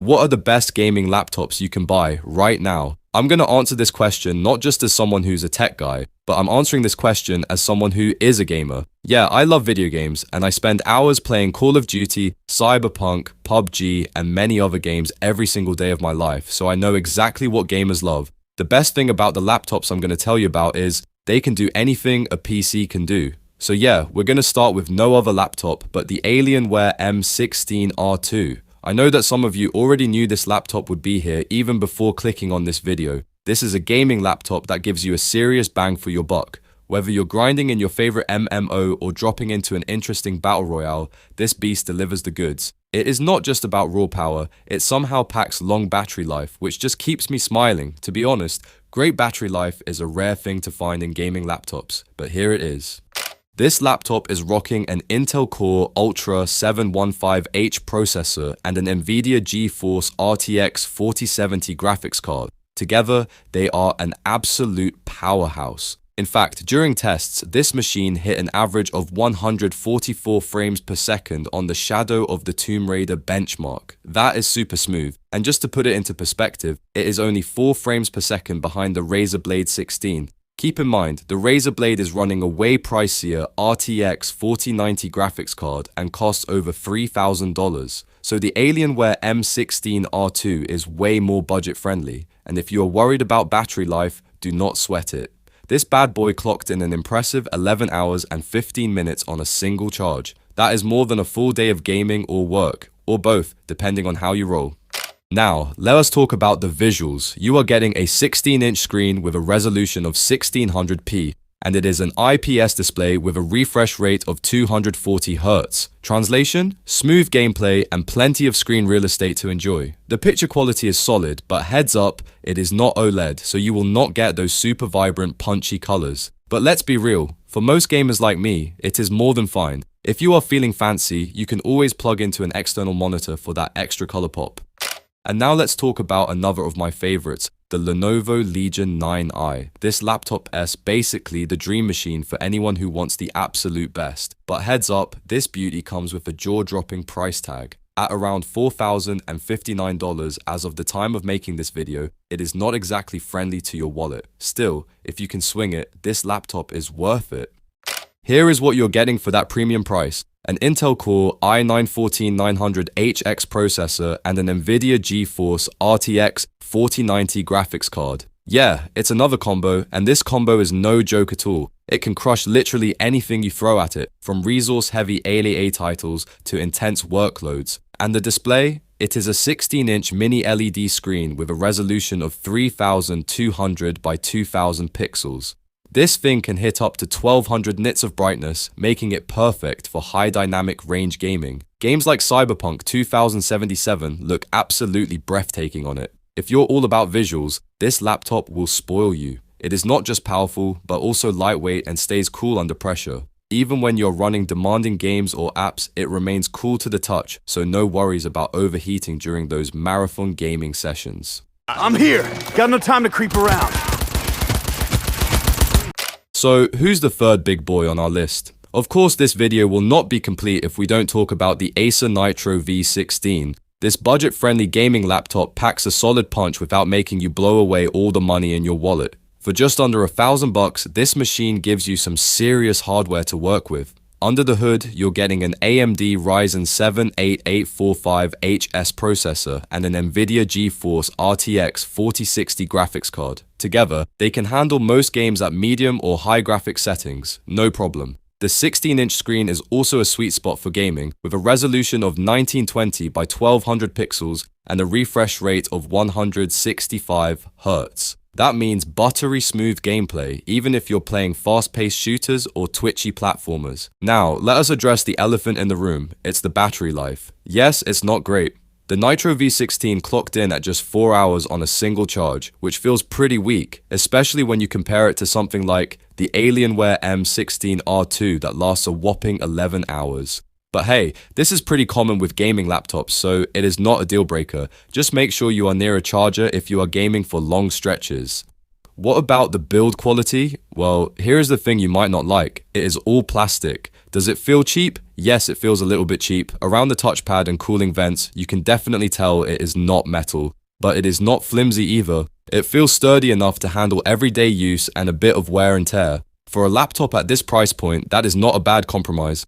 What are the best gaming laptops you can buy right now? I'm going to answer this question not just as someone who's a tech guy, but I'm answering this question as someone who is a gamer. Yeah, I love video games, and I spend hours playing Call of Duty, Cyberpunk, PUBG, and many other games every single day of my life, so I know exactly what gamers love. The best thing about the laptops I'm going to tell you about is they can do anything a PC can do. So yeah, we're going to start with no other laptop but the Alienware M16R2. I know that some of you already knew this laptop would be here even before clicking on this video. This is a gaming laptop that gives you a serious bang for your buck. Whether you're grinding in your favorite MMO or dropping into an interesting battle royale, this beast delivers the goods. It is not just about raw power, it somehow packs long battery life, which just keeps me smiling. To be honest, great battery life is a rare thing to find in gaming laptops, but here it is. This laptop is rocking an Intel Core Ultra 715H processor and an NVIDIA GeForce RTX 4070 graphics card. Together, they are an absolute powerhouse. In fact, during tests, this machine hit an average of 144 frames per second on the Shadow of the Tomb Raider benchmark. That is super smooth. And just to put it into perspective, it is only 4 frames per second behind the Razer Blade 16. Keep in mind, the Razer Blade is running a way pricier RTX 4090 graphics card and costs over $3,000. So the Alienware M16R2 is way more budget friendly. And if you are worried about battery life, do not sweat it. This bad boy clocked in an impressive 11 hours and 15 minutes on a single charge. That is more than a full day of gaming or work, or both, depending on how you roll. Now, let us talk about the visuals. You are getting a 16-inch screen with a resolution of 1600p, and it is an IPS display with a refresh rate of 240 Hz. Translation? Smooth gameplay and plenty of screen real estate to enjoy. The picture quality is solid, but heads up, it is not OLED, so you will not get those super vibrant, punchy colors. But let's be real, for most gamers like me, it is more than fine. If you are feeling fancy, you can always plug into an external monitor for that extra color pop. And now let's talk about another of my favorites, the Lenovo Legion 9i. This laptop is basically the dream machine for anyone who wants the absolute best. But heads up, this beauty comes with a jaw-dropping price tag. At around $4,059 as of the time of making this video, it is not exactly friendly to your wallet. Still, if you can swing it, this laptop is worth it. Here is what you're getting for that premium price. An Intel Core i9-14900HX processor and an NVIDIA GeForce RTX 4090 graphics card. Yeah, it's another combo, and this combo is no joke at all. It can crush literally anything you throw at it, from resource-heavy AAA titles to intense workloads. And the display? It is a 16-inch mini LED screen with a resolution of 3200 by 2000 pixels. This thing can hit up to 1200 nits of brightness, making it perfect for high dynamic range gaming. Games like Cyberpunk 2077 look absolutely breathtaking on it. If you're all about visuals, this laptop will spoil you. It is not just powerful, but also lightweight and stays cool under pressure. Even when you're running demanding games or apps, it remains cool to the touch, so no worries about overheating during those marathon gaming sessions. I'm here! Got no time to creep around. So, who's the third big boy on our list? Of course, this video will not be complete if we don't talk about the Acer Nitro V16. This budget-friendly gaming laptop packs a solid punch without making you blow away all the money in your wallet. For just under $1,000, this machine gives you some serious hardware to work with. Under the hood, you're getting an AMD Ryzen 7 8845HS processor and an NVIDIA GeForce RTX 4060 graphics card. Together, they can handle most games at medium or high graphics settings, no problem. The 16-inch screen is also a sweet spot for gaming, with a resolution of 1920 by 1200 pixels and a refresh rate of 165 Hz. That means buttery smooth gameplay, even if you're playing fast-paced shooters or twitchy platformers. Now, let us address the elephant in the room. It's the battery life. Yes, it's not great. The Nitro V16 clocked in at just 4 hours on a single charge, which feels pretty weak, especially when you compare it to something like the Alienware M16R2 that lasts a whopping 11 hours. But hey, this is pretty common with gaming laptops, so it is not a deal breaker. Just make sure you are near a charger if you are gaming for long stretches. What about the build quality? Well, here is the thing you might not like. It is all plastic. Does it feel cheap? Yes, it feels a little bit cheap. Around the touchpad and cooling vents, you can definitely tell it is not metal, but it is not flimsy either. It feels sturdy enough to handle everyday use and a bit of wear and tear. For a laptop at this price point, that is not a bad compromise.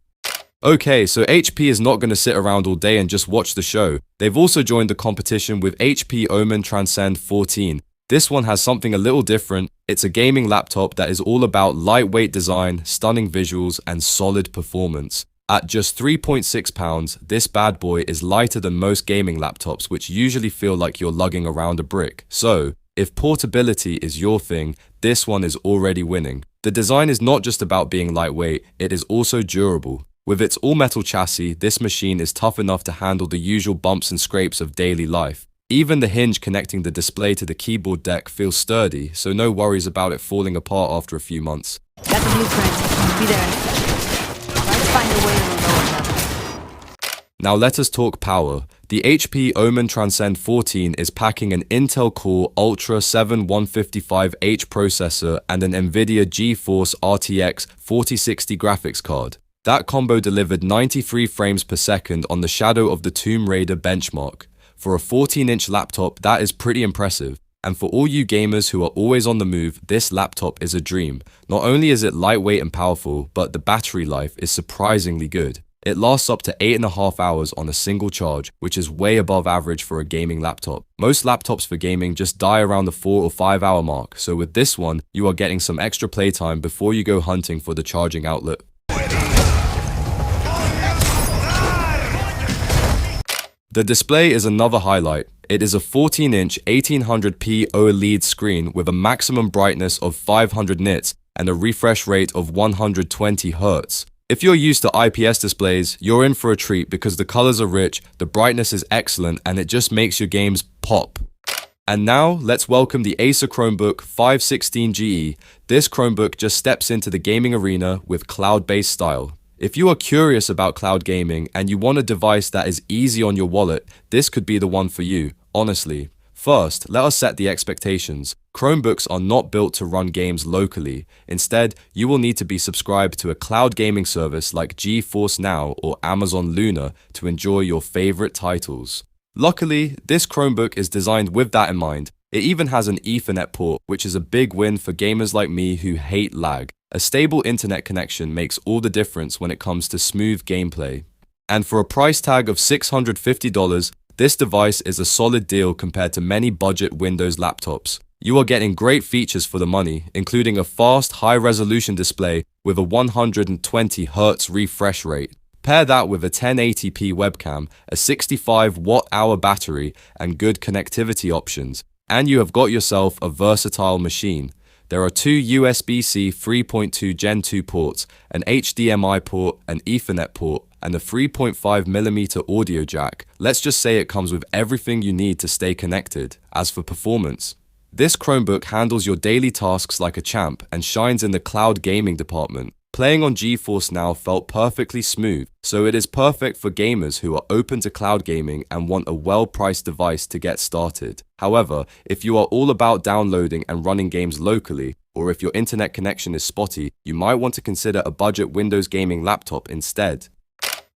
Okay, so HP is not going to sit around all day and just watch the show. They've also joined the competition with HP Omen Transcend 14. This one has something a little different. It's a gaming laptop that is all about lightweight design, stunning visuals, and solid performance. At just £3.6, this bad boy is lighter than most gaming laptops, which usually feel like you're lugging around a brick. So, if portability is your thing, this one is already winning. The design is not just about being lightweight, it is also durable. With its all-metal chassis, this machine is tough enough to handle the usual bumps and scrapes of daily life. Even the hinge connecting the display to the keyboard deck feels sturdy, so no worries about it falling apart after a few months. Got the blueprint. Be there in a second. Let's find a way to the lower level. Now let us talk power. The HP Omen Transcend 14 is packing an Intel Core Ultra 7 155H processor and an NVIDIA GeForce RTX 4060 graphics card. That combo delivered 93 frames per second on the Shadow of the Tomb Raider benchmark. For a 14-inch laptop, that is pretty impressive. And for all you gamers who are always on the move, this laptop is a dream. Not only is it lightweight and powerful, but the battery life is surprisingly good. It lasts up to 8.5 hours on a single charge, which is way above average for a gaming laptop. Most laptops for gaming just die around the 4 or 5 hour mark, so with this one, you are getting some extra playtime before you go hunting for the charging outlet. The display is another highlight. It is a 14-inch 1800p OLED screen with a maximum brightness of 500 nits and a refresh rate of 120 Hz. If you're used to IPS displays, you're in for a treat because the colors are rich, the brightness is excellent, and it just makes your games pop. And now, let's welcome the Acer Chromebook 516GE. This Chromebook just steps into the gaming arena with cloud-based style. If you are curious about cloud gaming and you want a device that is easy on your wallet, this could be the one for you, honestly. First, let us set the expectations. Chromebooks are not built to run games locally. Instead, you will need to be subscribed to a cloud gaming service like GeForce Now or Amazon Luna to enjoy your favorite titles. Luckily, this Chromebook is designed with that in mind. It even has an Ethernet port, which is a big win for gamers like me who hate lag. A stable internet connection makes all the difference when it comes to smooth gameplay. And for a price tag of $650, this device is a solid deal compared to many budget Windows laptops. You are getting great features for the money, including a fast, high-resolution display with a 120 Hz refresh rate. Pair that with a 1080p webcam, a 65 watt-hour battery, and good connectivity options, and you have got yourself a versatile machine. There are two USB-C 3.2 Gen 2 ports, an HDMI port, an Ethernet port, and a 3.5mm audio jack. Let's just say it comes with everything you need to stay connected. As for performance, this Chromebook handles your daily tasks like a champ and shines in the cloud gaming department. Playing on GeForce Now felt perfectly smooth, so it is perfect for gamers who are open to cloud gaming and want a well-priced device to get started. However, if you are all about downloading and running games locally, or if your internet connection is spotty, you might want to consider a budget Windows gaming laptop instead.